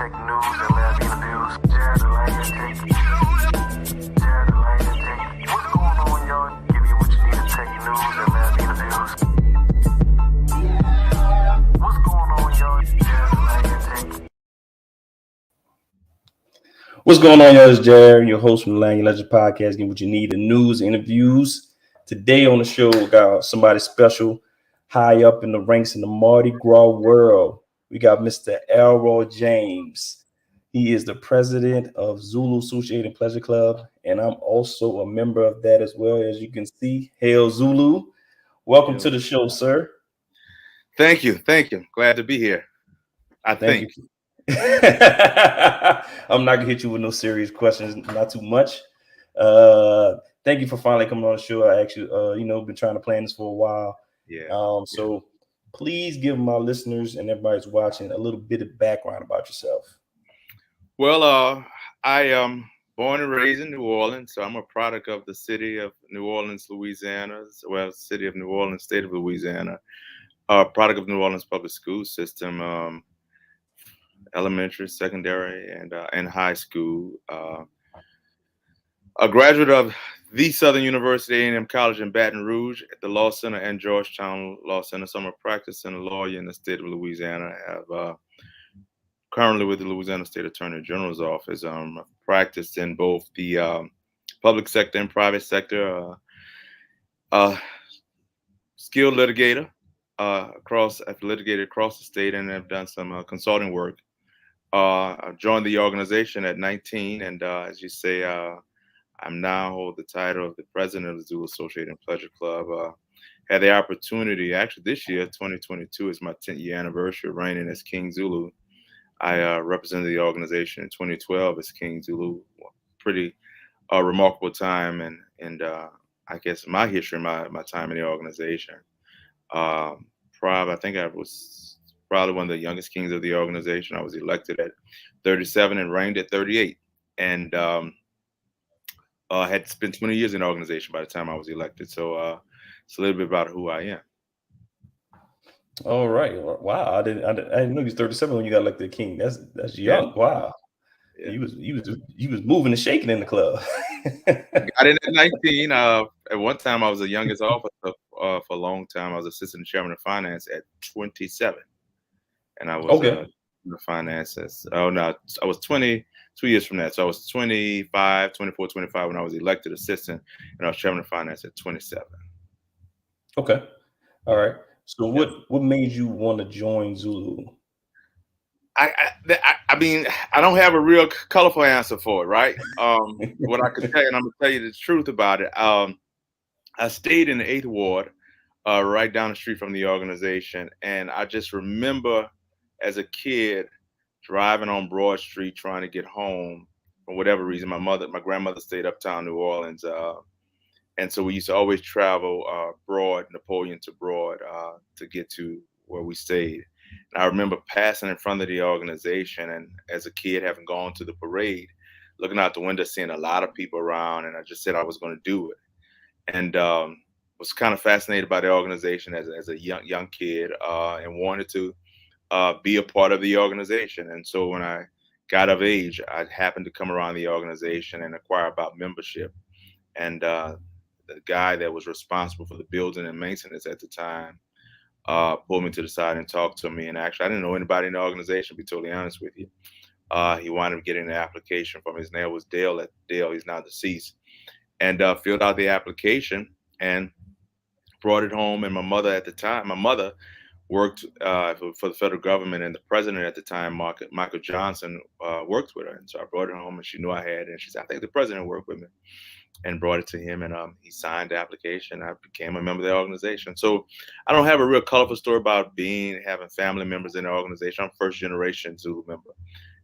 take news and let me abuse. Jared Lane take. Jared Lane take. What's going on, y'all? Give you what you need to take news and let me abuse. What's going on, y'all? Jared Lane take. What's going on, y'all? It's Jared, your host from the Lang Legend Podcast, getting what you need, the news, interviews. Today on the show, we got somebody special, high up in the ranks in the Mardi Gras world. We got Mr. Elroy James. He is the president of Zulu Associated Pleasure Club, and I'm also a member of that as well. As you can see, Hail Zulu. Welcome to the show, sir. Thank you. Glad to be here. Thank you. I'm not gonna hit you with no serious questions, not too much. Thank you for finally coming on the show. I actually, been trying to plan this for a while. Yeah. So please give my listeners and everybody's watching a little bit of background about yourself. Well, I am born and raised in New Orleans, so I'm a product of the city of New Orleans, Louisiana, city of New Orleans, state of Louisiana, product of New Orleans public school system, elementary, secondary, and high school. A graduate of the Southern University A&M College in Baton Rouge at the Law Center and Georgetown Law Center. So I'm a practicing lawyer in the state of Louisiana. I have currently with the Louisiana State Attorney General's office. Practiced in both the public sector and private sector. Skilled litigator. I've litigated across the state and have done some consulting work. I joined the organization at 19, and as you say, I'm now hold the title of the president of the Zulu Associated Pleasure Club. Had the opportunity, actually this year, 2022, is my 10th year anniversary of reigning as King Zulu. I represented the organization in 2012 as King Zulu. Pretty remarkable time, and I guess my history, my time in the organization. I think I was probably one of the youngest kings of the organization. I was elected at 37 and reigned at 38, and had spent 20 years in the organization by the time I was elected. So it's a little bit about who I am. All right. Wow. I didn't know you was 37 when you got elected king. That's young. Yeah. Wow. Yeah. You was moving and shaking in the club. Got in at 19. At one time, I was the youngest officer for a long time. I was assistant chairman of finance at 27, and I was the finances. Oh no, I was 22 years from that. So I was 24, 25 when I was elected assistant, and I was chairman of finance at 27. Okay. All right. So what made you want to join Zulu? I mean, I don't have a real colorful answer for it, right? What I could tell you, and I'm gonna tell you the truth about it. I stayed in the 8th Ward, right down the street from the organization, and I just remember as a kid driving on Broad Street trying to get home for whatever reason. My grandmother stayed uptown New Orleans, and so we used to always travel Napoleon to Broad, to get to where we stayed. And I remember passing in front of the organization, and as a kid, having gone to the parade, looking out the window, seeing a lot of people around, and I just said I was going to do it, and was kind of fascinated by the organization as a young kid, and wanted to be a part of the organization. And so when I got of age, I happened to come around the organization and inquire about membership, and the guy that was responsible for the building and maintenance at the time pulled me to the side and talked to me. And actually, I didn't know anybody in the organization, to be totally honest with you. He wound up getting an application from his name was Dale. He's now deceased, and filled out the application and brought it home. And my mother at the time, worked for the federal government, and the president at the time, Michael Johnson, worked with her. And so I brought it home, and she knew I had it. And she said, I think the president worked with me, and brought it to him, and he signed the application. I became a member of the organization. So I don't have a real colorful story about having family members in the organization. I'm first generation Zulu member.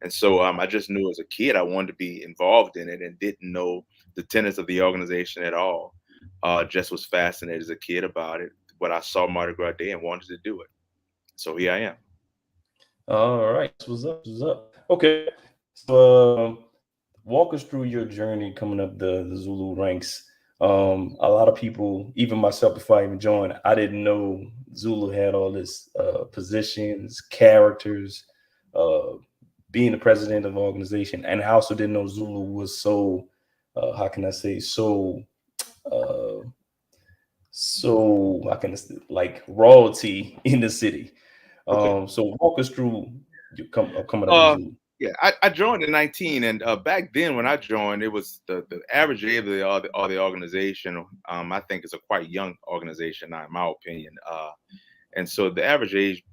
And so I just knew as a kid I wanted to be involved in it, and didn't know the tenets of the organization at all. Just was fascinated as a kid about it, but I saw Mardi Gras Day and wanted to do it. So here I am. All right. What's up? Okay. So walk us through your journey coming up the Zulu ranks. A lot of people, even myself before I even joined, I didn't know Zulu had all this positions, characters, being the president of the organization, and I also didn't know Zulu was so, how can I say, uh, so how can I say, like royalty in the city. Okay. So walk us through coming up in Uh, Zulu. yeah, I joined in 19, and back then when I joined, it was the average age of the organization. I think it's a quite young organization now, in my opinion. And so the average age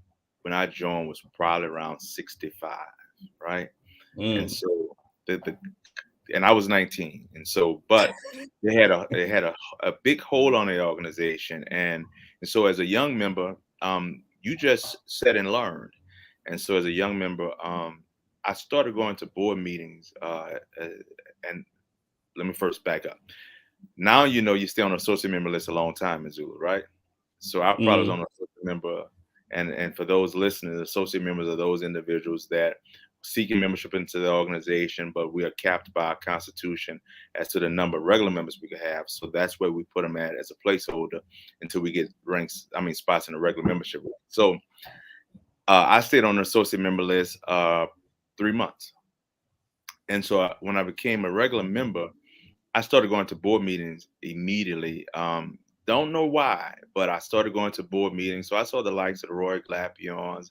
when I joined was probably around 65, right? And Mm, so the and I was 19, and so but they had a big hold on the organization, and so as a young member, you just sat and learned, and so as a young member, I started going to board meetings, and let me first back up. Now you stay on associate member list a long time in Zulu, right? So I probably was mm, on a associate member, and for those listening, associate members are those individuals that seeking membership into the organization, but we are capped by our constitution as to the number of regular members we could have. So that's where we put them at as a placeholder until we get spots in the regular membership. So I stayed on the associate member list 3 months, and so when I became a regular member, I started going to board meetings immediately. Don't know why, but I started going to board meetings. So I saw the likes of the Roy Glapions,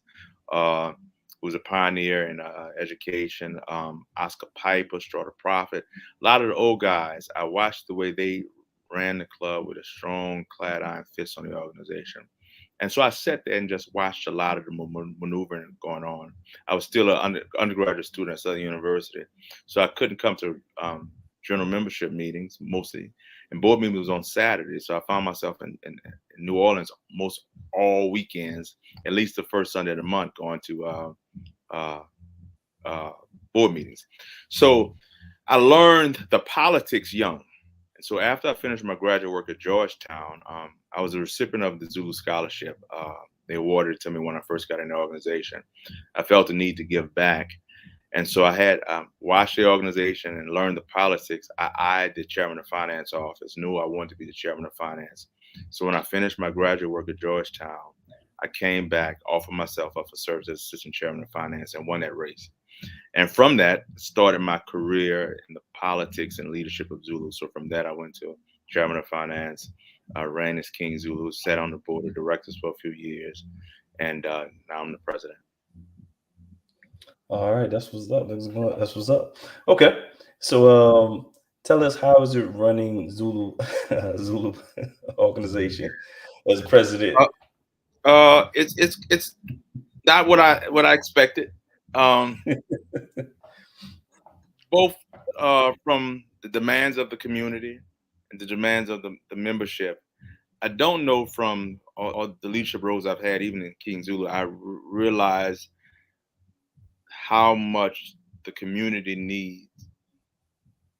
who was a pioneer in education, Oscar Piper, Strata Prophet, a lot of the old guys. I watched the way they ran the club with a strong clad iron fist on the organization. And so I sat there and just watched a lot of the maneuvering going on. I was still an undergraduate student at Southern University, so I couldn't come to general membership meetings mostly, and board meetings was on Saturday. So I found myself in New Orleans most all weekends, at least the first Sunday of the month, going to uh, uh, board meetings. So I learned the politics young. And so after I finished my graduate work at Georgetown, I was a recipient of the Zulu Scholarship. They awarded it to me when I first got in the organization. I felt the need to give back. And so I had watched the organization and learned the politics. I eyed the chairman of finance office, knew I wanted to be the chairman of finance. So when I finished my graduate work at Georgetown, I came back, offered myself up for service as assistant chairman of finance, and won that race. And from that, started my career in the politics and leadership of Zulu. So from that, I went to chairman of finance, ran as King Zulu, sat on the board of directors for a few years, and now I'm the president. all right, that's what's up. That's what's up. Okay, so tell us, how is it running Zulu Zulu organization as president? Uh, it's not what I expected. Um, both from the demands of the community and the demands of the membership. I don't know from all the leadership roles I've had, even in King Zulu, realize how much the community needs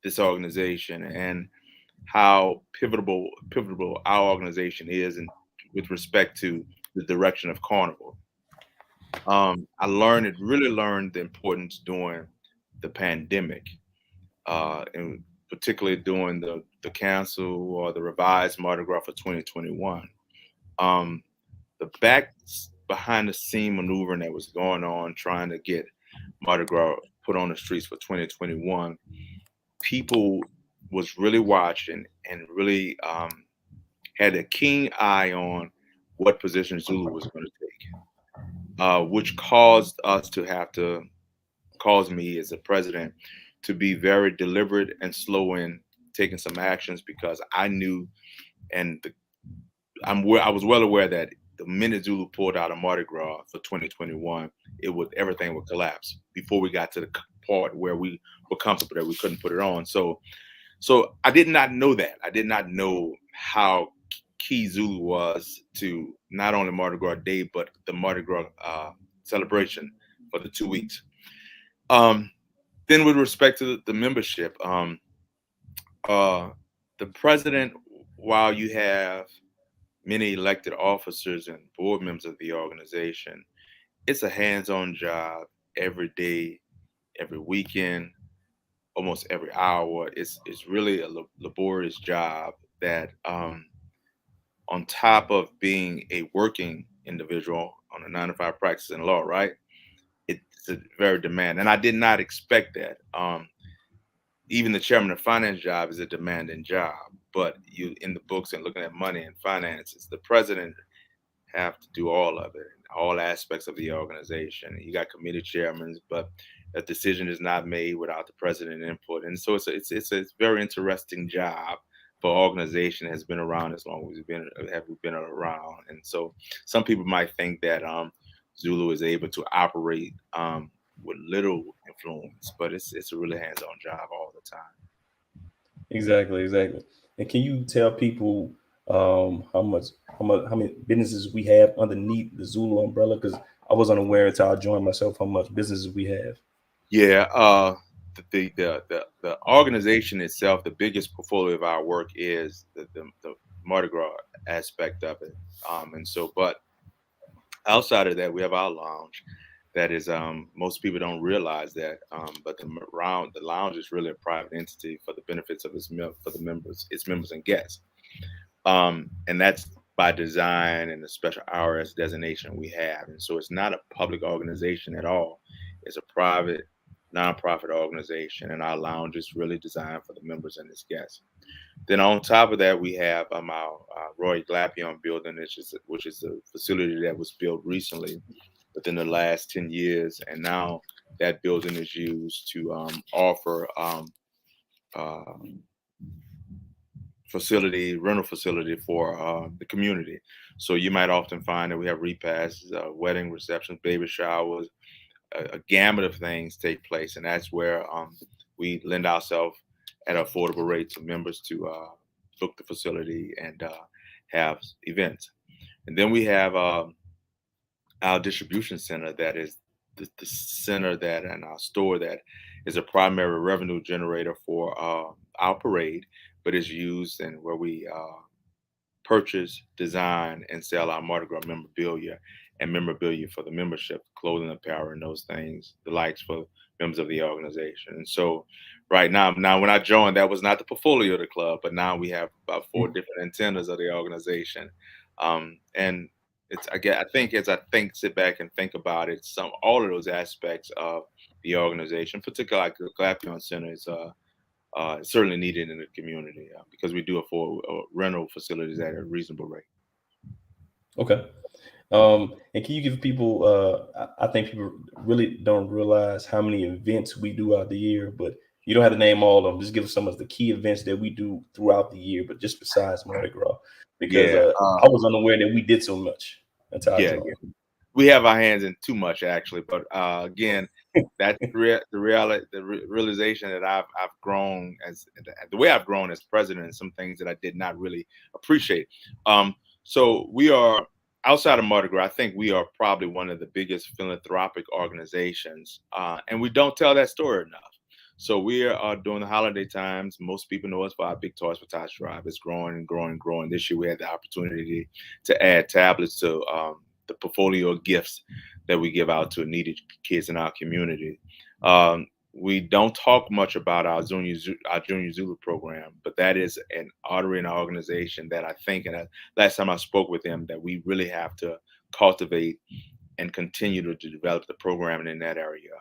this organization and how pivotal our organization is and with respect to the direction of Carnival. Really learned the importance during the pandemic, and particularly during the cancel or the revised Mardi Gras for 2021. Um, the behind the scene maneuvering that was going on, trying to get Mardi Gras put on the streets for 2021, people was really watching and really had a keen eye on what position Zulu was going to take, which caused us to have to cause me as a president to be very deliberate and slow in taking some actions because I knew and I was well aware that the minute Zulu pulled out of Mardi Gras for 2021, everything would collapse before we got to the part where we were comfortable that we couldn't put it on. So I did not know that. I did not know how key Zulu was to not only Mardi Gras Day but the Mardi Gras celebration for the 2 weeks. Um, then with respect to the membership, uh, the president, while you have many elected officers and board members of the organization, it's a hands-on job every day, every weekend, almost every hour. It's really a laborious job that, on top of being a working individual on a 9 to 5 practice in law, right? It it's a very demand, and I did not expect that. Even the chairman of finance job is a demanding job, but you in the books and looking at money and finances, the president have to do all of it, all aspects of the organization. You got committee chairmen, but a decision is not made without the president input, and so it's a very interesting job for an organization that has been around as long as we've been around. And so some people might think that Zulu is able to operate with little influence, but it's a really hands-on job all the time. Exactly, exactly. And can you tell people how many businesses we have underneath the Zulu umbrella? Because I was unaware until I joined myself how much businesses we have. Yeah, the organization itself, the biggest portfolio of our work is the Mardi Gras aspect of it. And so, but outside of that, we have our lounge. That is, most people don't realize that, but the lounge is really a private entity for the benefits of for the members, its members and guests. And that's by design and the special IRS designation we have. And so it's not a public organization at all. It's a private nonprofit organization, and our lounge is really designed for the members and its guests. Then on top of that, we have our Roy Glapion building, which is a facility that was built recently within the last 10 years. And now that building is used to offer rental facility for the community. So you might often find that we have repasts, wedding receptions, baby showers, a gamut of things take place. And that's where we lend ourselves at an affordable rate to members to book the facility and have events. And then we have our distribution center, that is the center that, and our store that is a primary revenue generator for our parade, but is used and where we purchase, design, and sell our Mardi Gras memorabilia and memorabilia for the membership, clothing, apparel, and those things, the likes for members of the organization. And so right now when I joined, that was not the portfolio of the club, but now we have about 4 different antennas of the organization. And I think as I sit back and think about it, all of those aspects of the organization, particularly like the Glapion Center, is certainly needed in the community because we do afford rental facilities at a reasonable rate. Okay. And can you give people, I think people really don't realize how many events we do out the year, but you don't have to name all of them. Just give us some of the key events that we do throughout the year, but just besides Mardi Gras, because I was unaware that we did so much until I joined. We have our hands in too much, actually. But again, that's the realization that I've grown as the way I've grown as president, and some things that I did not really appreciate. So we are outside of Mardi Gras. I think we are probably one of the biggest philanthropic organizations, and we don't tell that story enough. So we are during the holiday times. Most people know us for our Big Toys for Tots drive. It's growing and growing and growing. This year we had the opportunity to add tablets to the portfolio of gifts that we give out to needy kids in our community. We don't talk much about our Junior Zulu program, but that is an artery in our organization that I think, and last time I spoke with him, that we really have to cultivate and continue to develop the programming in that area.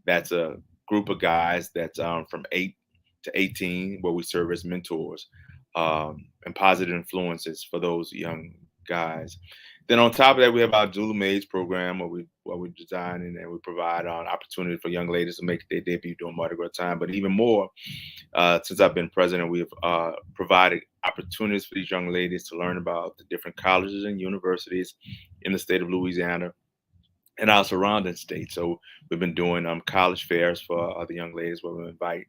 That's a group of guys that's from 8 to 18, where we serve as mentors and positive influences for those young guys. Then on top of that, we have our Zulu Maids program, where we design and we provide an opportunity for young ladies to make their debut during Mardi Gras time. But even more, since I've been president, we've provided opportunities for these young ladies to learn about the different colleges and universities in the state of Louisiana and our surrounding states. So we've been doing college fairs for the young ladies, where we invite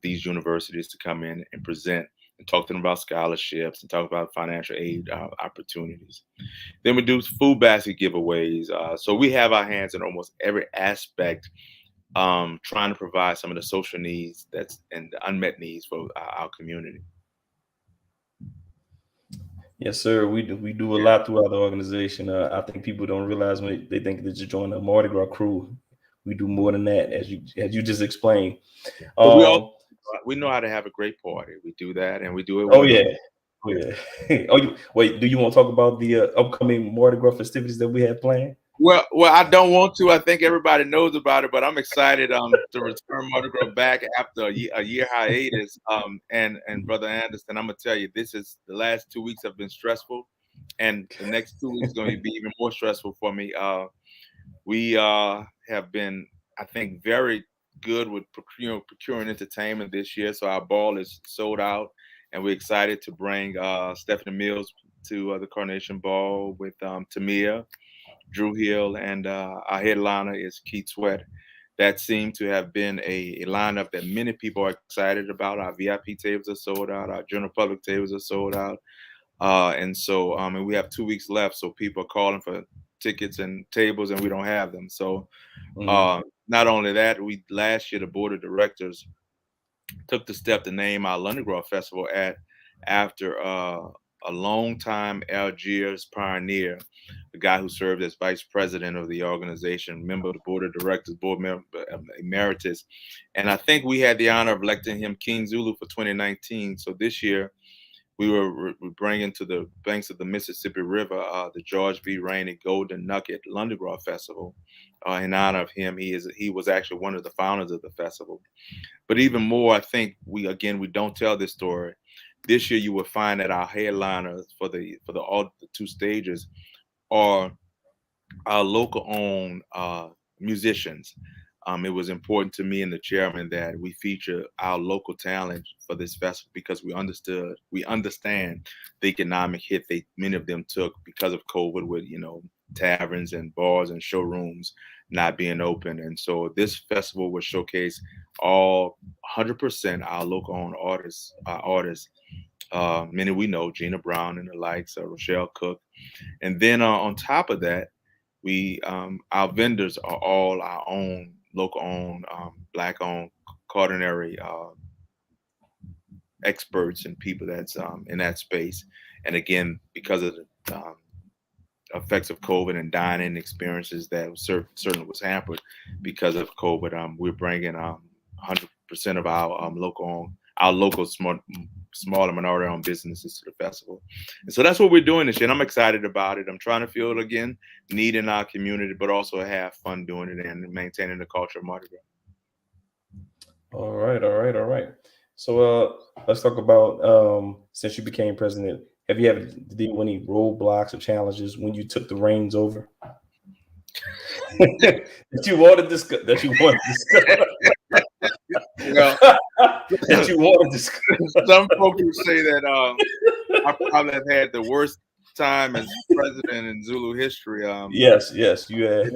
these universities to come in and present and talk to them about scholarships and talk about financial aid opportunities. Then we do food basket giveaways. So we have our hands in almost every aspect, trying to provide some of the social needs and the unmet needs for our community. Yes, sir. We do a lot throughout the organization. I think people don't realize when they think that you join the Mardi Gras crew. We do more than that, as you just explained. We know how to have a great party. We do that, and we do it. Oh yeah. Wait. Do you want to talk about the upcoming Mardi Gras festivities that we have planned? Well, I don't want to. I think everybody knows about it, but I'm excited to return Mardi Gras back after a year hiatus. And Brother Anderson, I'm gonna tell you, this is the last 2 weeks have been stressful, and the next 2 weeks going to be even more stressful for me. We have been, I think, very good with procuring entertainment this year. So our ball is sold out, and we're excited to bring Stephanie Mills to the Carnation Ball with Tamia, Drew Hill, and our headliner is Keith Sweat. That seemed to have been a lineup that many people are excited about. Our VIP tables are sold out. Our general public tables are sold out. And we have 2 weeks left. So people are calling for tickets and tables, and we don't have them. So not only that, last year the board of directors took the step to name our London Gras Festival after a longtime Algiers pioneer, the guy who served as vice president of the organization, member of the board of directors, board member emeritus. And I think we had the honor of electing him King Zulu for 2019. So this year we were bringing to the banks of the Mississippi River the George B. Rainey Golden Nugget London Gras Festival in honor of him. He was actually one of the founders of the festival. But even more, I think we don't tell this story. This year, you will find that our headliners for all the two stages are our local owned musicians. It was important to me and the chairman that we feature our local talent for this festival because we understand the economic hit many of them took because of COVID, with taverns and bars and showrooms not being open. And so this festival will showcase all 100% our local owned artists. Many we know, Gina Brown and the likes, Rochelle Cook, and then on top of that, our vendors are all our own local owned, black owned culinary experts and people that's in that space. And again, because of the effects of COVID and dining experiences that certainly was hampered because of COVID, we're bringing 100% of our local smaller minority-owned businesses to the festival. And so that's what we're doing this year, and I'm excited about it. I'm trying to fill, again, need in our community, but also have fun doing it and maintaining the culture of Mardi Gras. All right. So let's talk about since you became president, have you ever dealt with any roadblocks or challenges when you took the reins over? that you want to discuss. Well, that you want to discuss. Some folks would say that I probably have had the worst time as president in Zulu history. Yes, you have.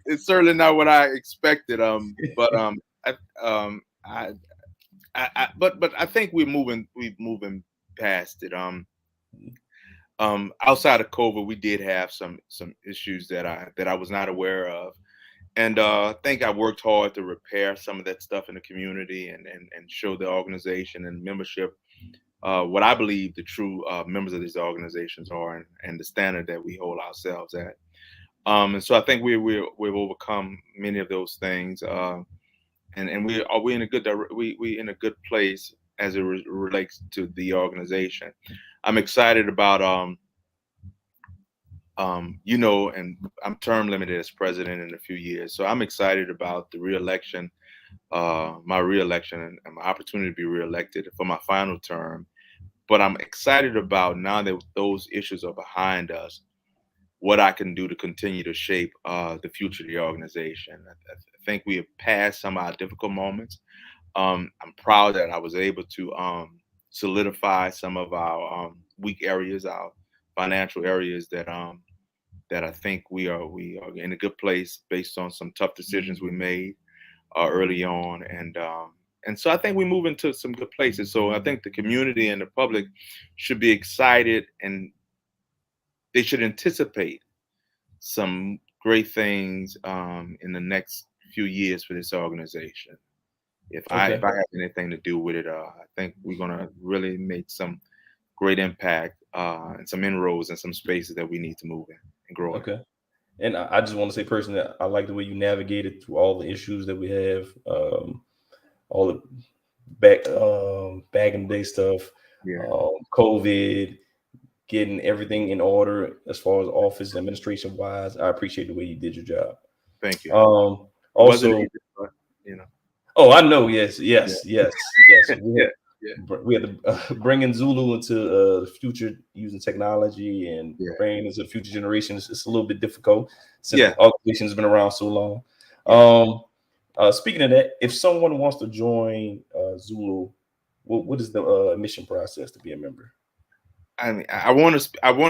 It's certainly not what I expected. But I think we're moving past it. Outside of COVID, we did have some issues that I was not aware of, and I think I worked hard to repair some of that stuff in the community and show the organization and membership what I believe the true members of these organizations are and the standard that we hold ourselves at. And so I think we've overcome many of those things, and we're in a in a good place as it relates to the organization. I'm excited about and I'm term limited as president in a few years, so I'm excited about the reelection, my reelection, and my opportunity to be reelected for my final term. But I'm excited about, now that those issues are behind us, what I can do to continue to shape the future of the organization. I think we have passed some of our difficult moments. I'm proud that I was able to solidify some of our weak areas, our financial areas that I think we are in a good place based on some tough decisions we made early on, and so I think we move into some good places. So I think the community and the public should be excited, and they should anticipate some great things in the next few years for this organization. If I have anything to do with it, I think we're gonna really make some great impact and some inroads in some spaces that we need to move in and grow in. Okay. And I just want to say personally, I like the way you navigated through all the issues that we have, all the back in the day stuff, Yeah. COVID, getting everything in order as far as office administration wise. I appreciate the way you did your job. Thank you. It wasn't Also, easy, but you know. oh, I know. Yes, Yeah. yes, yes, yes. Yeah. Yeah. We had to bringing Zulu into the future using technology and Yeah. bringing into the future generations. It's a little bit difficult since Yeah. the organization has been around so long. Yeah. Speaking of that, if someone wants to join Zulu, what is the admission process to be a member? I mean, I want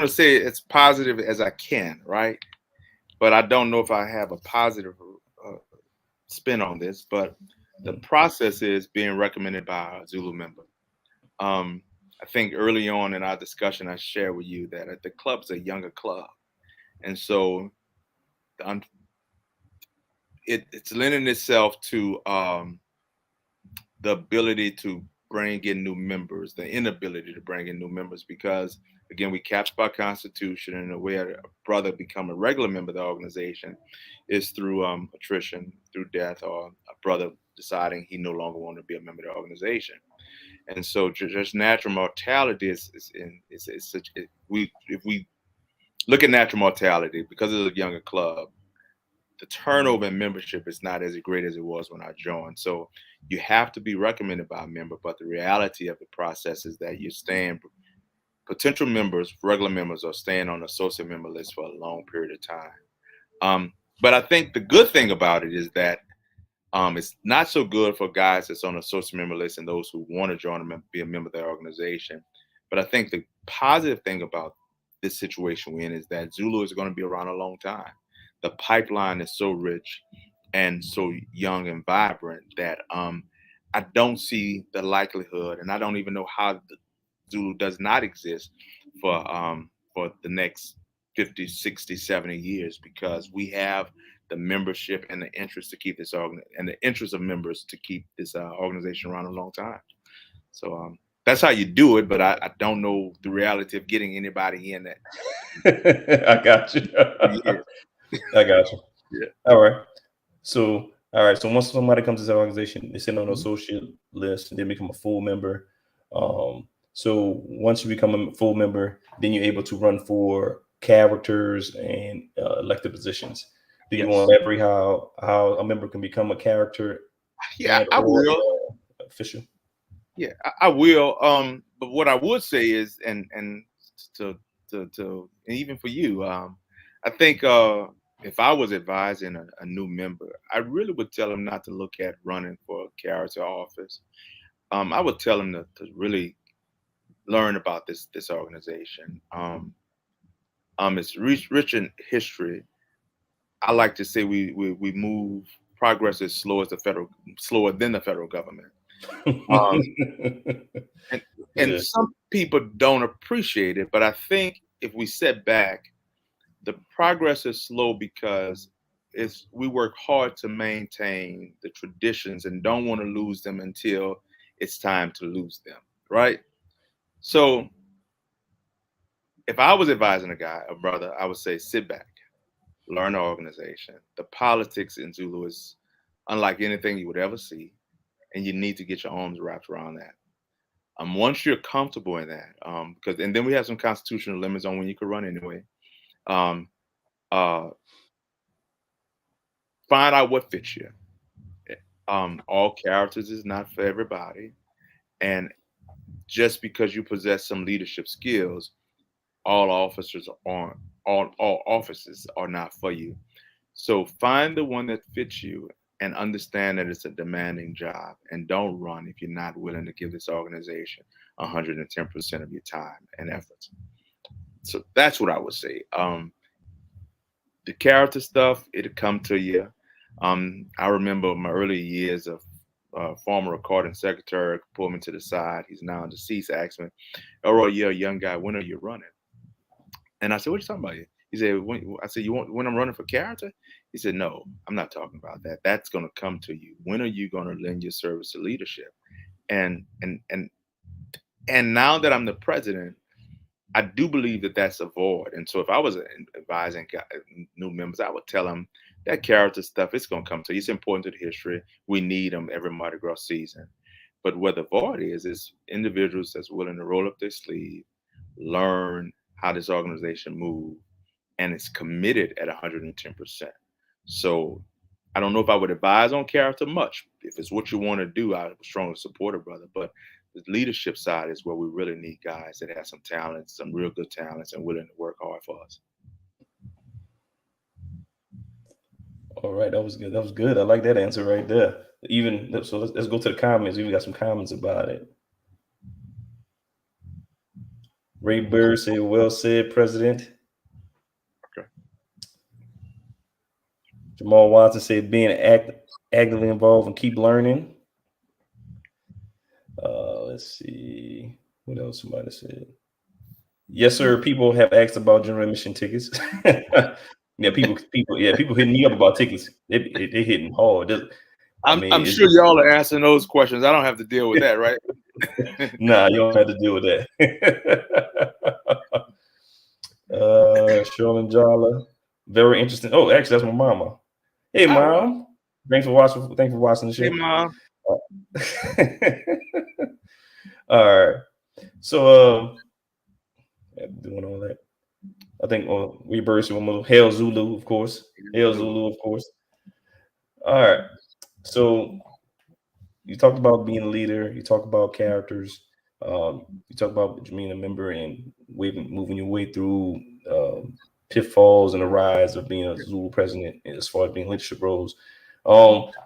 to say as positive as I can, right? But I don't know if I have a positive uh, spin on this. But the process is being recommended by a Zulu member. I think early on in our discussion, I shared with you that the club's a younger club, and so the it's lending itself to the ability to bring in new members, the inability to bring in new members, because again, we captured by Constitution, and the way a brother become a regular member of the organization is through attrition, through death, or a brother deciding he no longer wanted to be a member of the organization. And so, just natural mortality is such. We if we look at natural mortality because it's a younger club, the turnover in membership is not as great as it was when I joined. So you have to be recommended by a member, but the reality of the process is that you're staying, potential members, regular members are staying on the associate member list for a long period of time. But I think the good thing about it is that it's not so good for guys that's on the associate member list and those who want to join and be a member of their organization. But I think the positive thing about this situation we're in is that Zulu is going to be around a long time. The pipeline is so rich and so young and vibrant that I don't see the likelihood, and I don't even know how the Zulu does not exist for the next 50, 60, 70 years, because we have the membership and the interest to keep this and the interest of members to keep this organization around a long time. So that's how you do it, but I don't know the reality of getting anybody in that I got you. years. I got you. Yeah. All right. All right. So once somebody comes to the organization, they sit on the Mhm. associate list and they become a full member. So once you become a full member, then you're able to run for characters and elected positions. Do you want Yes. to elaborate how a member can become a character Yeah, and I or will. official? Yeah, I will. But what I would say is, and to and even for you, I think if I was advising a new member, I really would tell them not to look at running for a character office. I would tell them to really learn about this organization. It's rich in history. I like to say we move progress is slower than the federal government. Um, and Yeah. some people don't appreciate it, but I think if we step back, the progress is slow because we work hard to maintain the traditions and don't want to lose them until it's time to lose them, right? So if I was advising a brother, I would say sit back, learn the organization. The politics in Zulu is unlike anything you would ever see, and you need to get your arms wrapped around that. Once you're comfortable in that, because and then we have some constitutional limits on when you can run anyway. Um, uh, find out what fits you. All characters is not for everybody, and just because you possess some leadership skills, all officers aren't. All offices are not for you. So find the one that fits you and understand that it's a demanding job, and don't run if you're not willing to give this organization 110% of your time and effort. So that's what I would say. The character stuff, it'll come to you. I remember my early years of former recording secretary pulled me to the side. He's now deceased. Asked me, "Elroy, you're a young guy. When are you running?" And I said, "What are you talking about?" He said, I said, "You want when I'm running for character?" He said, "No, I'm not talking about that. That's going to come to you. When are you going to lend your service to leadership?" And and and and now that I'm the president, I do believe that that's a void. And so if I was advising new members, I would tell them that character stuff, it's going to come to you. It's important to the history. We need them every Mardi Gras season. But where the void is individuals that's willing to roll up their sleeve, learn how this organization moves, and it's committed at 110%. So I don't know if I would advise on character much. If it's what you want to do, I would strongly support it, brother. But the leadership side is where we really need guys that have some talents, some real good talents, and willing to work hard for us. All right, that was good. That was good. I like that answer right there. Even so, let's go to the comments. We even got some comments about it. Ray Bird said, "Well said, President." Okay. Jamal Watson said, "Being actively involved and keep learning." Let's see what else somebody said. Yes, sir. People have asked about general admission tickets. Yeah, people hitting me up about tickets. They hitting hard. I'm sure y'all are answering those questions. I don't have to deal with that, right? Nah, you don't have to deal with that. Sherlyn Jala, very interesting. Oh, actually, that's my mama. Hey, Mom. Thanks for watching. Thanks for watching the show. Hey, Mom. All right. So, doing all that. I think we burst one more. Hail Zulu, of course. Hail Zulu, of course. All right. So you talked about being a leader. You talk about characters. You talk about being a member and moving your way through pitfalls and the rise of being a Zulu president as far as being leadership roles.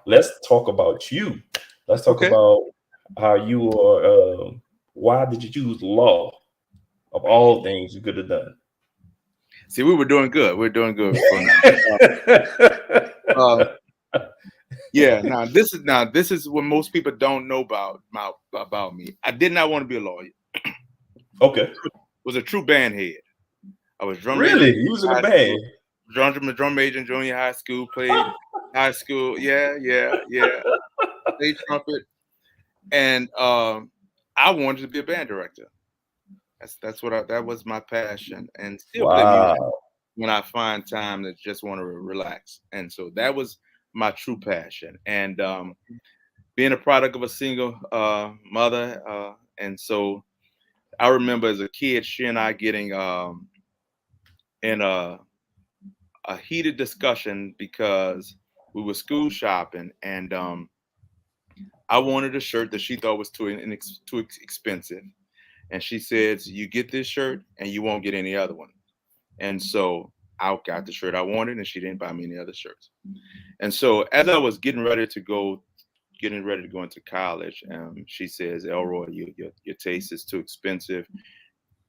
Let's talk about you. Let's talk about how you are. Why did you choose law of all things you could have done? See, we were doing good. We're doing good. Yeah. Now this is what most people don't know about me. I did not want to be a lawyer. Okay. Was a true band head. I was drum really? major. You was in a band? Drum major in junior high school. Played high school. Yeah. Played trumpet, and I wanted to be a band director. That was my passion, and still play music when I find time to just want to relax. And so that was my true passion. And being a product of a single mother, and so I remember as a kid, she and I getting in a heated discussion because we were school shopping, and I wanted a shirt that she thought was too expensive. And she says, "You get this shirt and you won't get any other one." And so I got the shirt I wanted, and she didn't buy me any other shirts. And so as I was getting ready to go into college, she says, "Elroy, your taste is too expensive.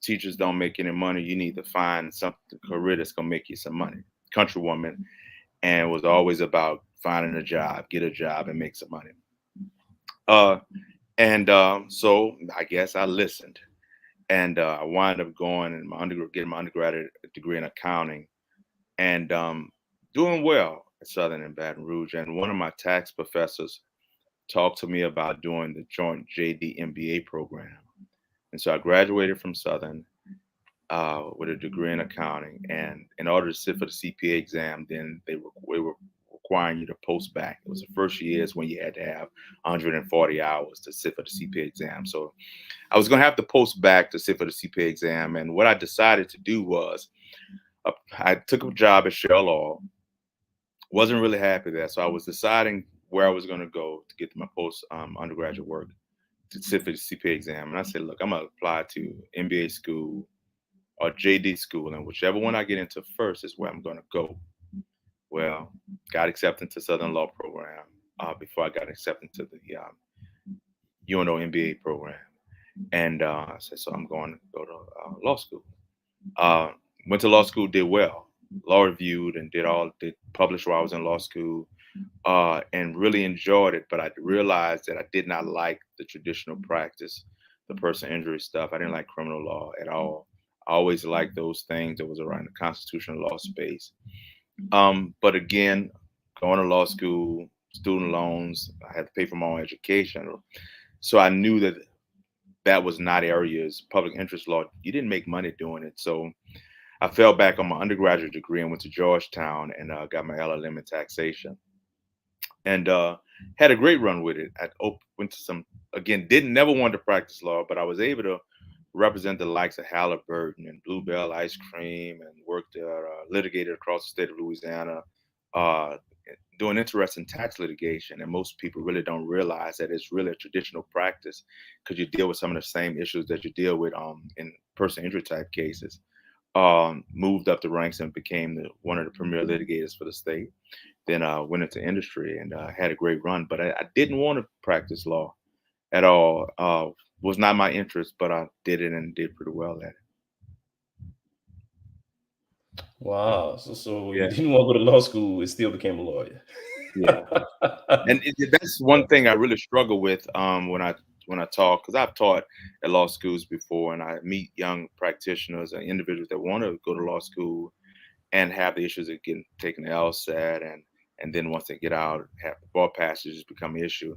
Teachers don't make any money. You need to find something career that's gonna make you some money." Country woman, and was always about finding a job, get a job, and make some money. So I guess I listened. And I wound up going and getting my undergraduate degree in accounting, and doing well at Southern in Baton Rouge. And one of my tax professors talked to me about doing the joint JD MBA program. And so I graduated from Southern with a degree in accounting. And in order to sit for the CPA exam, then they were requiring you to post back. It was the first years when you had to have 140 hours to sit for the CPA exam. So I was going to have to post back to sit for the CPA exam. And what I decided to do was I took a job at Shell Law. Wasn't really happy there. So I was deciding where I was going to go to get my post undergraduate work to sit for the CPA exam. And I said, look, I'm going to apply to MBA school or JD school. And whichever one I get into first is where I'm going to go. Well, got accepted to Southern Law program before I got accepted to the UNO MBA program. And I said, so I'm going to go to law school. Went to law school, did well. Law reviewed and did published while I was in law school, and really enjoyed it. But I realized that I did not like the traditional practice, the personal injury stuff. I didn't like criminal law at all. I always liked those things that was around the constitutional law space. But again, going to law school, student loans, I had to pay for my own education. So I knew that was not areas, public interest law. You didn't make money doing it. So I fell back on my undergraduate degree and went to Georgetown and got my LLM in taxation. And had a great run with it. I went to never wanted to practice law, but I was able to represent the likes of Halliburton and Bluebell Ice Cream, and worked litigated across the state of Louisiana, uh, doing interesting tax litigation. And most people really don't realize that it's really a traditional practice, because you deal with some of the same issues that you deal with in personal injury type cases. Moved up the ranks and became one of the premier litigators for the state. Then went into industry and had a great run. But I didn't want to practice law at all. Was not my interest, but I did it and did pretty well at it. Wow. So you Yeah, didn't want to go to law school and still became a lawyer. yeah. And that's one thing I really struggle with when I talk, because I've taught at law schools before, and I meet young practitioners and individuals that want to go to law school and have the issues of getting taken to LSAT, and then once they get out, have bar passages become an issue.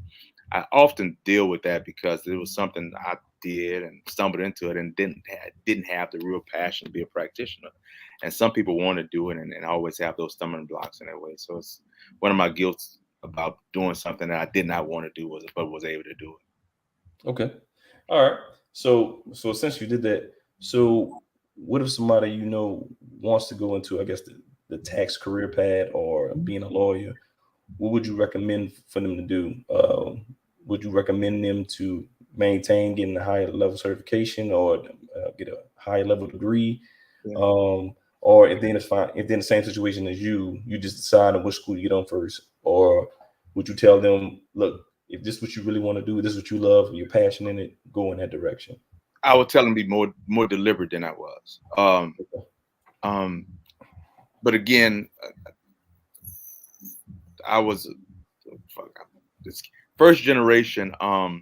I often deal with that because it was something I did and stumbled into it and didn't have the real passion to be a practitioner. And some people want to do it and always have those stumbling blocks in their way. So it's one of my guilts about doing something that I did not want to do, but was able to do it. Okay. All right. So since you did that, so what if somebody wants to go into, I guess, the tax career path or being a lawyer? What would you recommend for them to do? Would you recommend them to maintain getting a higher level certification, or get a higher level degree? Yeah. Or if then it's fine, if they're in the same situation as you just decide on which school to get on first, or would you tell them, look, if this is what you really want to do, this is what you love, you're passionate in it, go in that direction? I would tell them to be more deliberate than I was. But again, I was this first generation. My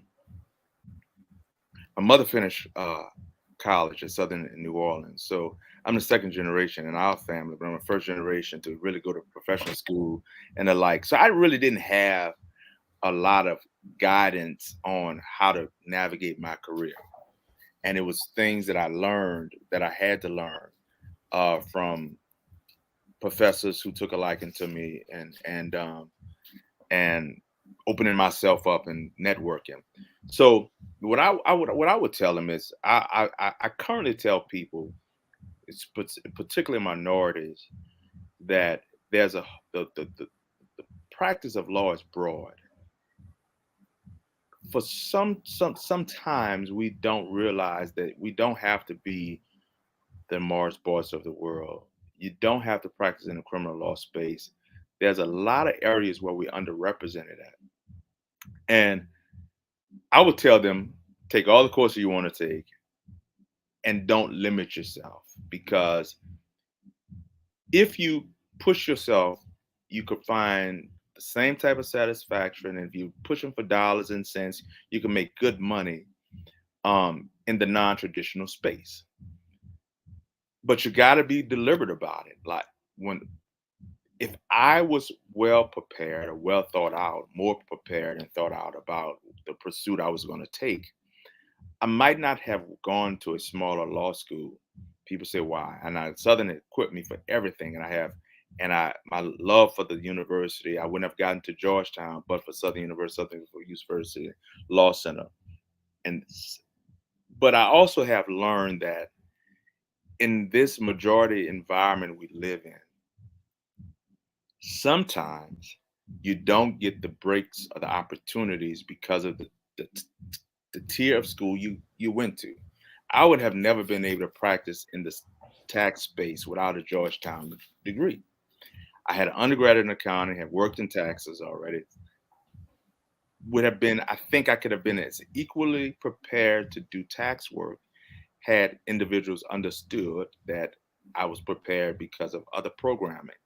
mother finished college at Southern in New Orleans, so I'm the second generation in our family, but I'm the first generation to really go to professional school and the like. So I really didn't have a lot of guidance on how to navigate my career, and it was things that I learned that I had to learn from professors who took a liking to me, and opening myself up and networking. So what I would tell them is I currently tell people, it's particularly minorities, that there's the practice of law is broad. For sometimes we don't realize that we don't have to be the Morris Boyce of the world. You don't have to practice in the criminal law space. There's a lot of areas where we're underrepresented at. And I would tell them, take all the courses you want to take and don't limit yourself, because if you push yourself, you could find the same type of satisfaction. And if you push them for dollars and cents, you can make good money in the non-traditional space. But you got to be deliberate about it. Like, if I was well prepared or well thought out, more prepared and thought out about the pursuit I was going to take, I might not have gone to a smaller law school. People say why, and Southern equipped me for everything, my love for the university. I wouldn't have gotten to Georgetown but for Southern University Law Center, but I also have learned that in this majority environment we live in, sometimes you don't get the breaks or the opportunities because of the tier of school you went to. I would have never been able to practice in the tax space without a Georgetown degree. I had an undergraduate in accounting, had worked in taxes already. I think I could have been as equally prepared to do tax work had individuals understood that I was prepared because of other programming.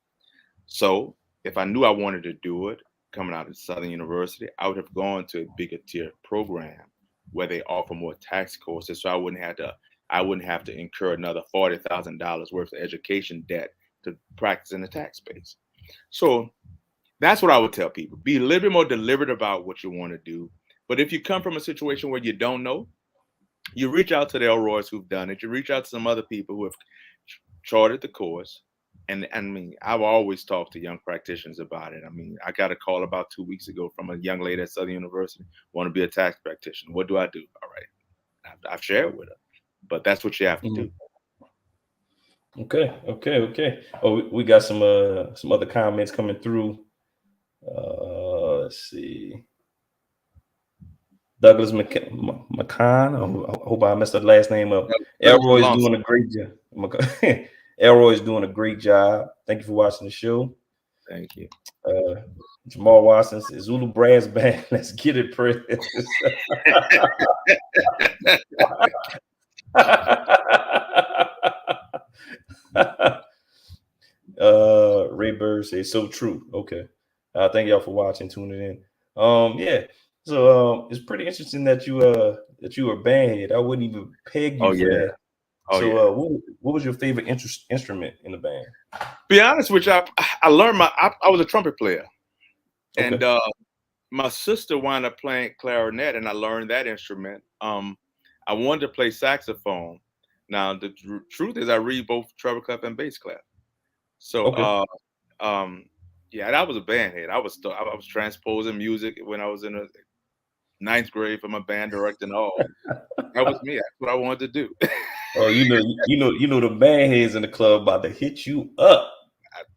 So if I knew I wanted to do it coming out of Southern University, I would have gone to a bigger tier program where they offer more tax courses. So I wouldn't have to incur another $40,000 worth of education debt to practice in the tax space. So that's what I would tell people. Be a little bit more deliberate about what you want to do. But if you come from a situation where you don't know, you reach out to the Elroys who've done it. You reach out to some other people who have charted the course. And I mean, I've always talked to young practitioners about it. I mean, I got a call about 2 weeks ago from a young lady at Southern University, want to be a tax practitioner. What do I do? All right. I've shared with her. but that's what you have to do. Okay. Oh, we got some other comments coming through. Let's see. Douglas McCann. I hope I messed the last name up. Elroy's doing a great job. Elroy's doing a great job. Thank you for watching the show. Thank you. Jamal Watson says Zulu Brass Band. Let's get it, Chris. Ray Bird says so true. Okay. Thank y'all for watching, tuning in. Yeah. So it's pretty interesting that you were a bandhead. I wouldn't even peg you for that. What was your favorite instrument in the band? Be honest with you, I learned I was a trumpet player. Okay. And my sister wound up playing clarinet, and I learned that instrument. I wanted to play saxophone. Now the truth is, I read both treble clef and bass clef. So, yeah, that was a bandhead. I was transposing music when I was in the 9th grade for my band director and all. That was me. That's what I wanted to do. Oh, you know the bandheads in the club about to hit you up.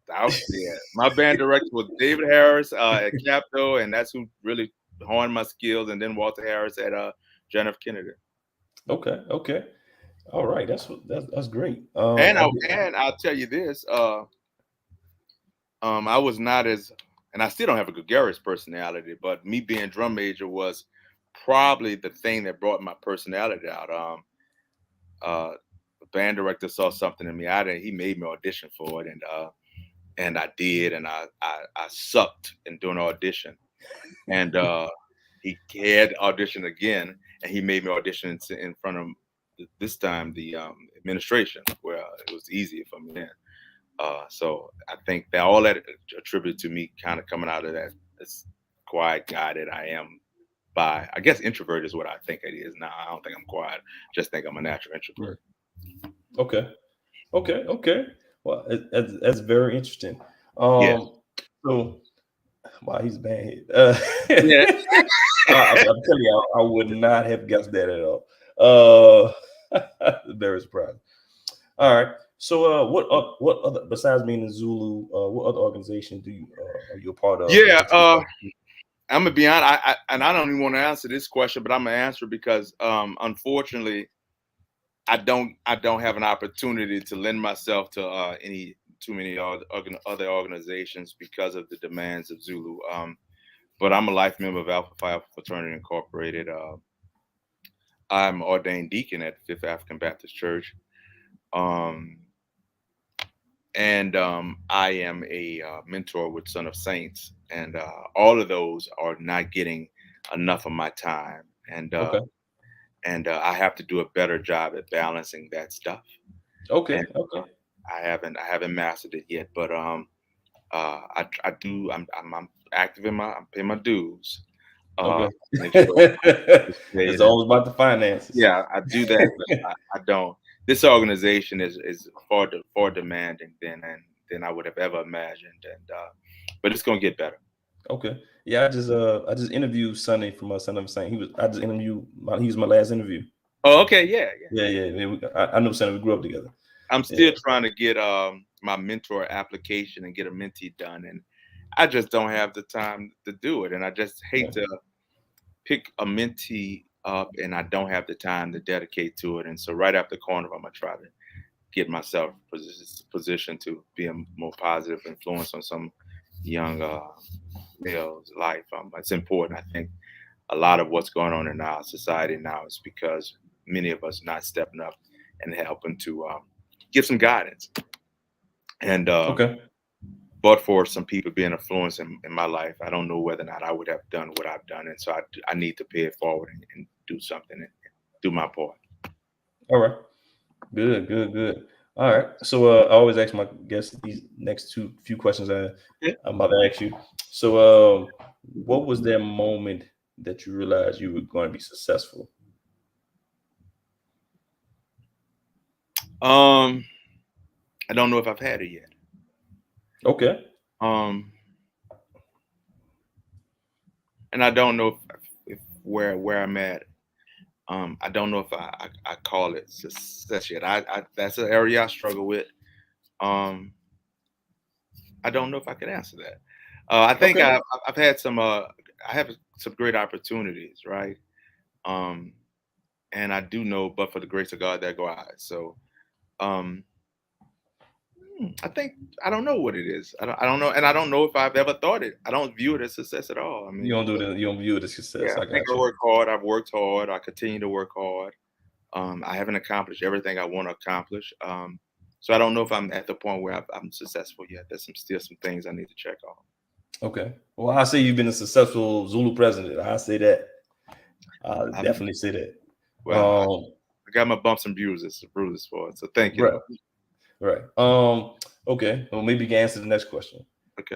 Yeah, my band director was David Harris at Capitol, and that's who really honed my skills. And then Walter Harris at John F. Kennedy. Okay. All right, that's great. And I'll tell you this, I was not as, and I still don't have a gregarious personality, but me being drum major was probably the thing that brought my personality out. The band director saw something in me. He made me audition for it, and I did, and I sucked in doing an audition, and he had audition again, and he made me audition in front of this time the administration, where it was easier for me then. So I think that all that attributed to me kind of coming out of that this quiet guy that I am. By I guess introvert is what I think it is now. I don't think I'm quiet. Just think I'm a natural introvert. Okay. Well, that's very interesting. So, wow, he's bad. Yeah. I'm telling you, I would not have guessed that at all. Very surprised. All right. So, what other besides being in Zulu? What other organization are you a part of? Yeah. I'm gonna be honest. I don't even want to answer this question, but I'm gonna answer it because unfortunately, I don't have an opportunity to lend myself to too many other organizations because of the demands of Zulu. But I'm a life member of Alpha Phi Alpha Fraternity Incorporated. I'm ordained deacon at Fifth African Baptist Church. And I am a mentor with Son of Saints, and all of those are not getting enough of my time, and I have to do a better job at balancing that stuff. Okay. I haven't mastered it yet, but I do. I'm active I'm paying my dues. It's always about the finances. Yeah, I do that, but I don't. This organization is far demanding than I would have ever imagined, and but it's gonna get better. Okay. Yeah, I just interviewed Sonny from Son of Saint. He was my last interview. Oh, okay, yeah. I know Sonny. We grew up together. I'm still trying to get my mentor application and get a mentee done, and I just don't have the time to do it, and I just hate to pick a mentee up and I don't have the time to dedicate to it. And so right after the corner, I'm gonna try to get myself positioned to be a more positive influence on some young male's life. It's important. I think a lot of what's going on in our society now is because many of us not stepping up and helping to give some guidance. And but for some people being influenced in my life, I don't know whether or not I would have done what I've done. And so I need to pay it forward and do something and do my part. All right. Good. All right. So I always ask my guests these next few questions I'm about to ask you. So what was that moment that you realized you were going to be successful? I don't know if I've had it yet. Okay. And I don't know if where I'm at. I don't know if I call it success yet. I that's an area I struggle with. Um, I don't know if I could answer that. I think Okay. I've had some I have some great opportunities, right? Um, and I do know, but for the grace of God, that go I. So um, I think I don't know what it is. I don't know, and I don't know if I've ever thought it. I don't view it as success at all. I mean, You don't view it as yeah, success. I I think got I you. work hard. I've worked hard. I continue to work hard. I haven't accomplished everything I want to accomplish. So I don't know if I'm at the point where I'm successful yet. There's still some things I need to check off. Okay. Well, I say you've been a successful Zulu president. I say that. I I'm, definitely say that. well, I got my bumps and bruises for it. So thank you. Right, Though. right. Okay. Well, maybe you can answer the next question. Okay.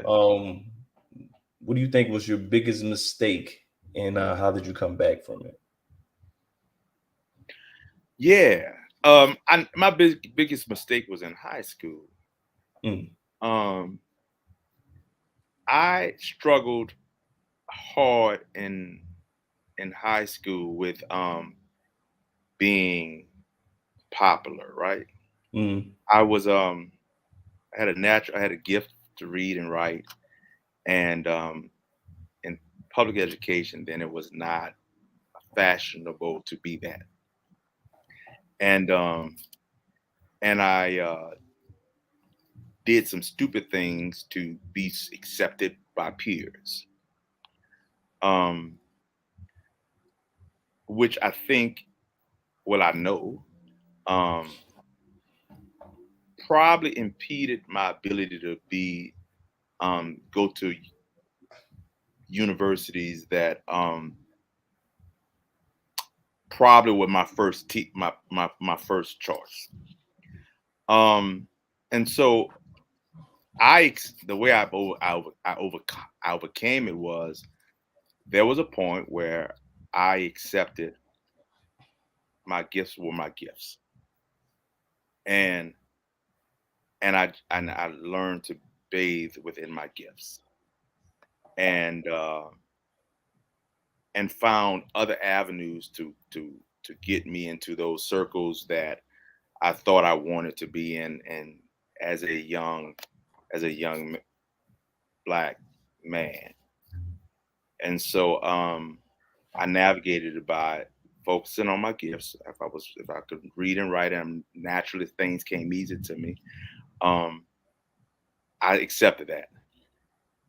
What do you think was your biggest mistake, and how did you come back from it? Yeah. My biggest mistake was in high school. Mm. Um, I struggled hard in high school with being popular, right? Mm. I was I had a gift to read and write, and in public education then it was not fashionable to be that. And I did some stupid things to be accepted by peers. Um which I think, well, I know, um, probably impeded my ability to be go to universities that probably were my my first choice. Um, and so the way I overcame it was there was a point where I accepted my gifts were my gifts, and I learned to bathe within my gifts, and found other avenues to get me into those circles that I thought I wanted to be in, and as a young black man. And so I navigated it by focusing on my gifts. If I could read and write, and naturally things came easy to me. Um, I accepted that.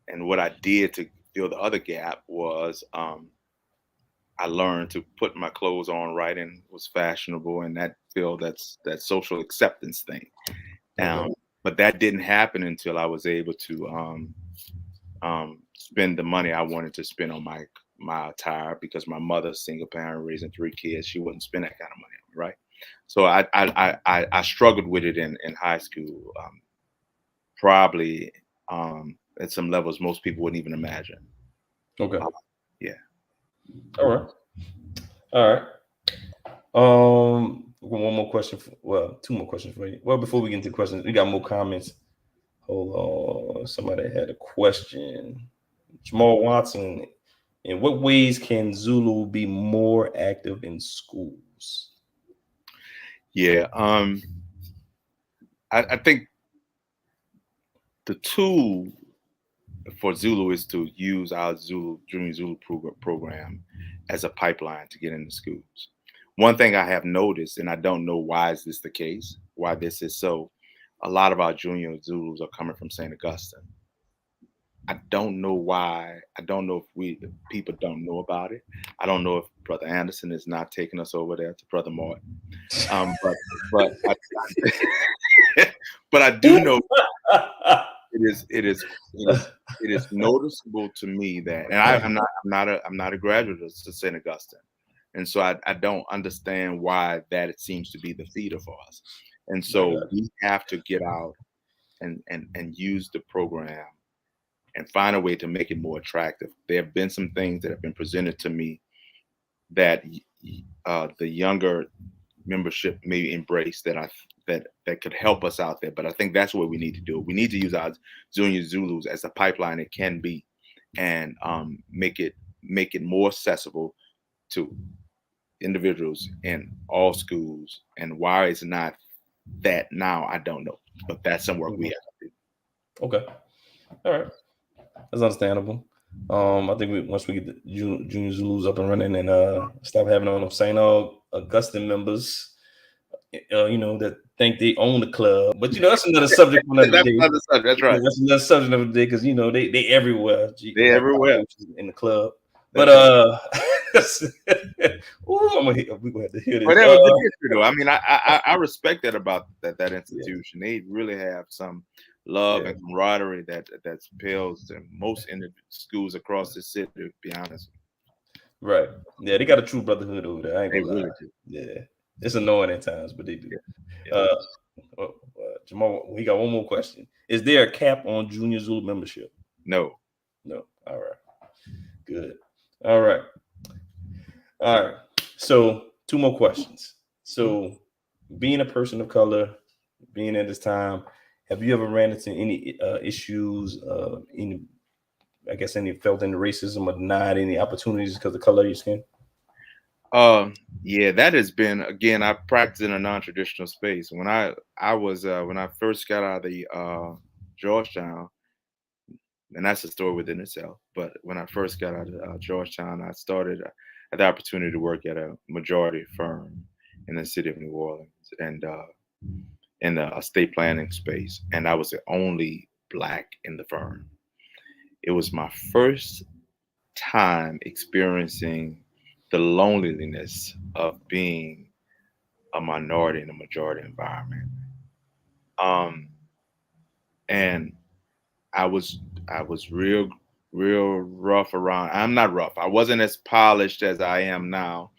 And what I did to fill the other gap was I learned to put my clothes on right and was fashionable, and that's that social acceptance thing. Okay. But that didn't happen until I was able to spend the money I wanted to spend on my attire, because my mother's single parent raising three kids, she wouldn't spend that kind of money on me, right? So I struggled with it in high school, probably at some levels most people wouldn't even imagine. Okay. Yeah. All right. All right. One more question. Two more questions for you. Well, before we get into questions, we got more comments. Hold on. Somebody had a question. Jamal Watson. In what ways can Zulu be more active in schools? Yeah. I think the tool for Zulu is to use our Junior Zulu program as a pipeline to get into schools. One thing I have noticed, and I don't know why is this the case, why this is so, a lot of our Junior Zulus are coming from St. Augustine. I don't know why. I don't know if people don't know about it. I don't know if Brother Anderson is not taking us over there to Brother Martin. But but I do know it is noticeable to me that, and I'm not a graduate of St. Augustine, and so I don't understand why that it seems to be the feeder for us, and so we have to get out and use the program and find a way to make it more attractive. There have been some things that have been presented to me that the younger membership may embrace that could help us out there. But I think that's what we need to do. We need to use our Junior Zulus as a pipeline it can be, and make it more accessible to individuals in all schools, and why it's not that now, I don't know. But that's some work we have to do. Okay. All right. That's understandable. I think once we get the Junior Zulus up and running and stop having all them St. Augustine members, that think they own the club. But that's another subject for another That's day. another subject. That's right. That's another subject of the day because they everywhere. They everywhere in the club. That's But we're gonna have to hear this. whatever the history, though. I mean, I respect that about that institution. They really have some love and camaraderie that pales in most schools across the city. To be honest, right? Yeah, they got a true brotherhood over there. I ain't they gonna lie. really do. Yeah, it's annoying at times, but they do. Yeah. Jamal, we got one more question. Is there a cap on Junior Zulu membership? No. All right. Good. All right. So 2 more questions. So, being a person of color, being at this time, have you ever ran into any issues? Any felt any racism or denied any opportunities because of the color of your skin? Yeah, that has been, again, I practiced in a non-traditional space. When I first got out of the Georgetown, and that's a story within itself. But when I first got out of Georgetown, I had the opportunity to work at a majority firm in the city of New Orleans and in the estate planning space, and I was the only Black in the firm. It was my first time experiencing the loneliness of being a minority in a majority environment. And I was real rough around. I'm not rough. I wasn't as polished as I am now.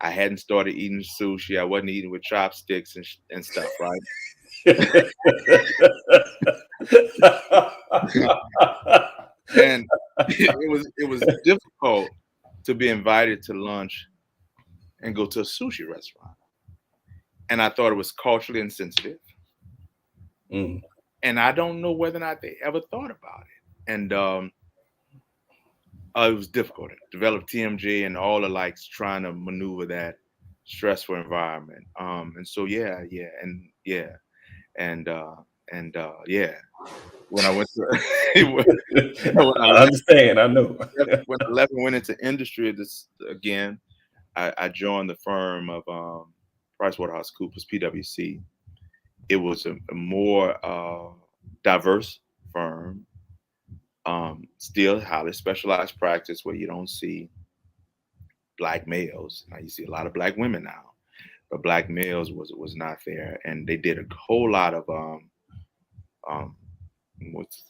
I hadn't started eating sushi. I wasn't eating with chopsticks and stuff, right? And it was difficult to be invited to lunch and go to a sushi restaurant. And I thought it was culturally insensitive. Mm. And I don't know whether or not they ever thought about it. And it was difficult to develop TMJ and all the likes, trying to maneuver that stressful environment. And so yeah. When I went to I understand. I know. when I left and went into industry, this again, I joined the firm of PricewaterhouseCoopers, PwC. It was a more diverse firm, still highly specialized practice where you don't see Black males. Now you see a lot of Black women now, but Black males was not there, and they did a whole lot of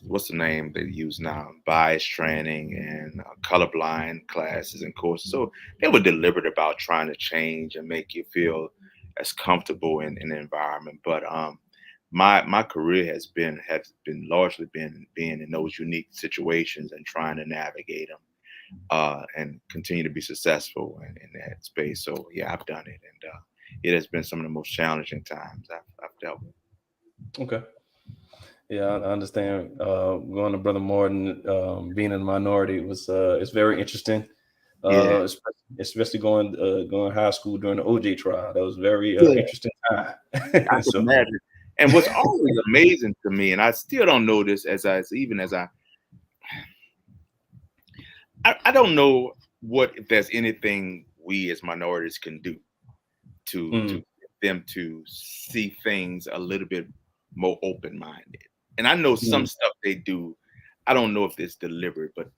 what's the name they use now? Bias training and colorblind classes and courses. So they were deliberate about trying to change and make you feel as comfortable in the environment. But my career has been largely being in those unique situations and trying to navigate them and continue to be successful in that space. So yeah, I've done it, and it has been some of the most challenging times I've dealt with. Okay. Yeah, I understand. Going to Brother Martin, being in a minority was it's very interesting. Yeah. Especially going high school during the OJ trial. That was very interesting time. I can imagine. And what's always amazing to me, and I still don't know this I don't know if there's anything we as minorities can do to get them to see things a little bit more open-minded. And I know some stuff they do, I don't know if it's deliberate, but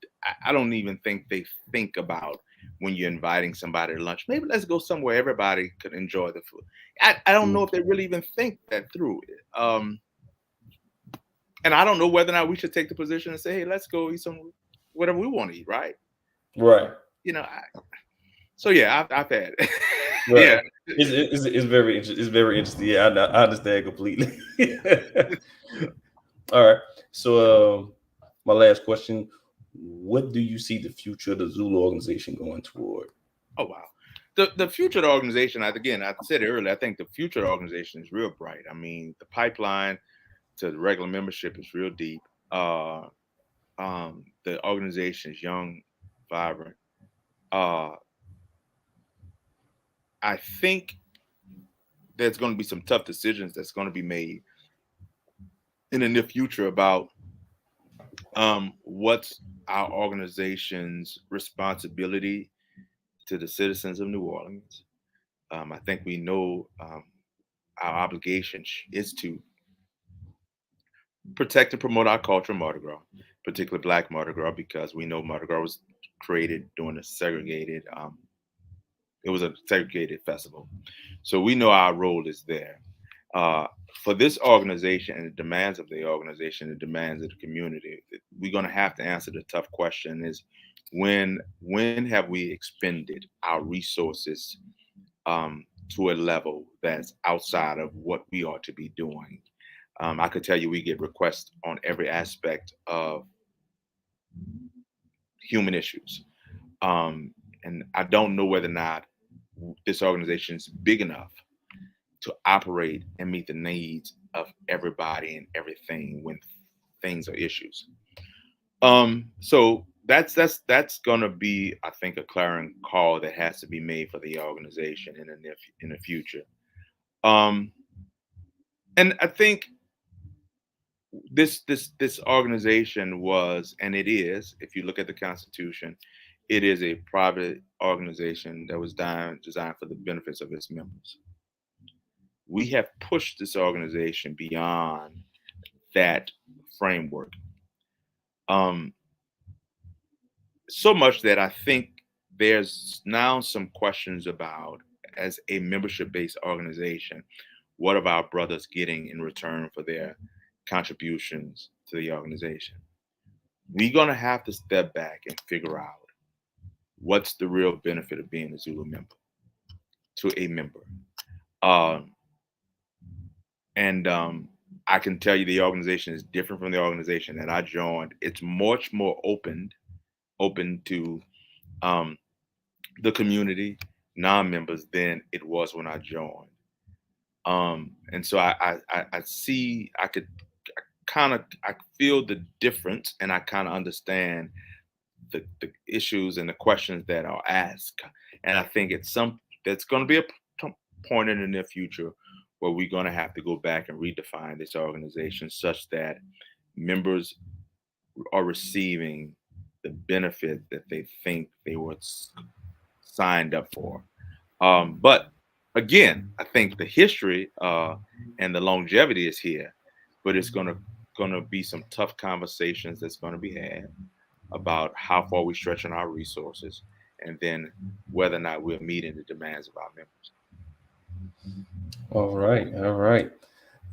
I don't even think they think about when you're inviting somebody to lunch. Maybe let's go somewhere everybody could enjoy the food. I don't know if they really even think that through. And I don't know whether or not we should take the position and say, hey, let's go eat some whatever we want to eat, right? Right. So yeah, I've had it. Right. Yeah. It's very interesting. It's very interesting. Yeah, I understand completely. All right. So my last question: what do you see the future of the Zulu organization going toward? Oh wow. The future of the organization, I said it earlier, I think the future of the organization is real bright. I mean, the pipeline to the regular membership is real deep. The organization is young, vibrant. I think there's going to be some tough decisions that's going to be made in the near future about what's our organization's responsibility to the citizens of New Orleans. I think we know our obligation is to protect and promote our culture, Mardi Gras, particularly Black Mardi Gras, because we know Mardi Gras was created during it was a segregated festival. So we know our role is there. Uh, for this organization and the demands of the organization, the demands of the community, we're going to have to answer the tough question: is when have we expended our resources to a level that's outside of what we ought to be doing? I could tell you we get requests on every aspect of human issues. And I don't know whether or not this organization is big enough to operate and meet the needs of everybody and everything when things are issues. So that's gonna be, I think, a clarion call that has to be made for the organization in the future. Um, and I think this organization was, and it is, if you look at the Constitution, it is a private organization that was designed for the benefits of its members. We have pushed this organization beyond that framework. Um, so much that I think there's now some questions about, as a membership-based organization, what are our brothers getting in return for their contributions to the organization? We're going to have to step back and figure out what's the real benefit of being a Zulu member to a member. And I can tell you the organization is different from the organization that I joined. It's much more open to the community, non-members, than it was when I joined. And so I see, I feel the difference, and I kind of understand the issues and the questions that are asked. And I think that's going to be a point in the near future where we're going to have to go back and redefine this organization such that members are receiving the benefit that they think they were signed up for. But again, I think the history and the longevity is here, but it's gonna be some tough conversations that's gonna be had about how far we're stretching our resources, and then whether or not we're meeting the demands of our members. All right, all right,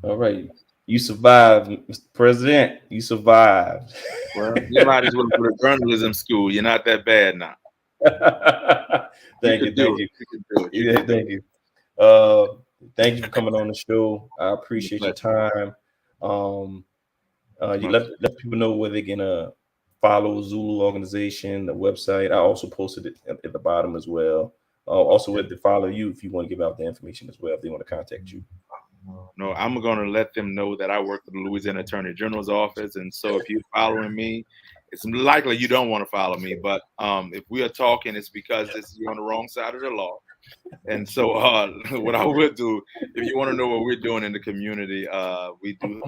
all right. You survived, Mr. President. You survived. Well, you might as well go to journalism school. You're not that bad now. Thank you. Yeah, thank you. Thank you for coming on the show. I appreciate your time. You let people know where they can follow Zulu organization, the website. I also posted it at the bottom as well. Also, where to follow you if you want to give out the information as well, if they want to contact you. No, I'm going to let them know that I work for the Louisiana Attorney General's office. And so if you're following me, it's likely you don't want to follow me. But if we are talking, it's because you're on the wrong side of the law. And so what I would do, if you want to know what we're doing in the community, we do,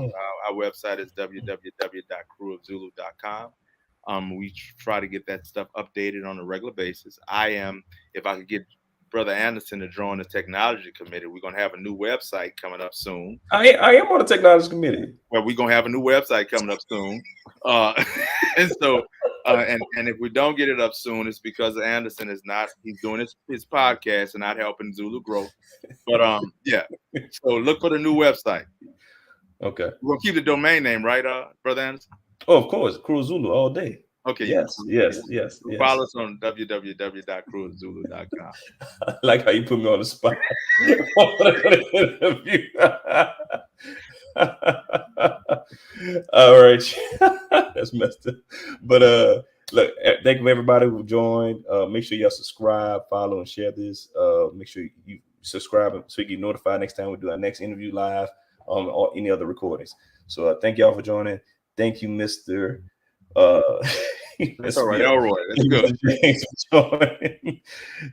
our website is www.crewofzulu.com. We try to get that stuff updated on a regular basis. If I could get Brother Anderson to join the technology committee, we're going to have a new website coming up soon. I am on the technology committee. Well, we're going to have a new website coming up soon. And so, and if we don't get it up soon, it's because Anderson he's doing his podcast and not helping Zulu grow. But yeah, so look for the new website. Okay. We'll keep the domain name, right, Brother Anderson? Oh, of course. Crew Zulu all day. Okay. Yes. Follow us on www.crewofzulu.com. I like how you put me on the spot. All right. That's messed up. But look, thank you everybody who joined. Make sure y'all subscribe, follow, and share this. Make sure you subscribe so you get notified next time we do our next interview live or any other recordings. So thank y'all for joining. Thank you, Mr. That's all right, Elroy. That's good. James for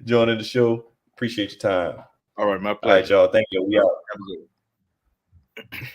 joining the show. Appreciate your time. All right, my All right, pleasure. y'all. Thank you. We out. Have a good one.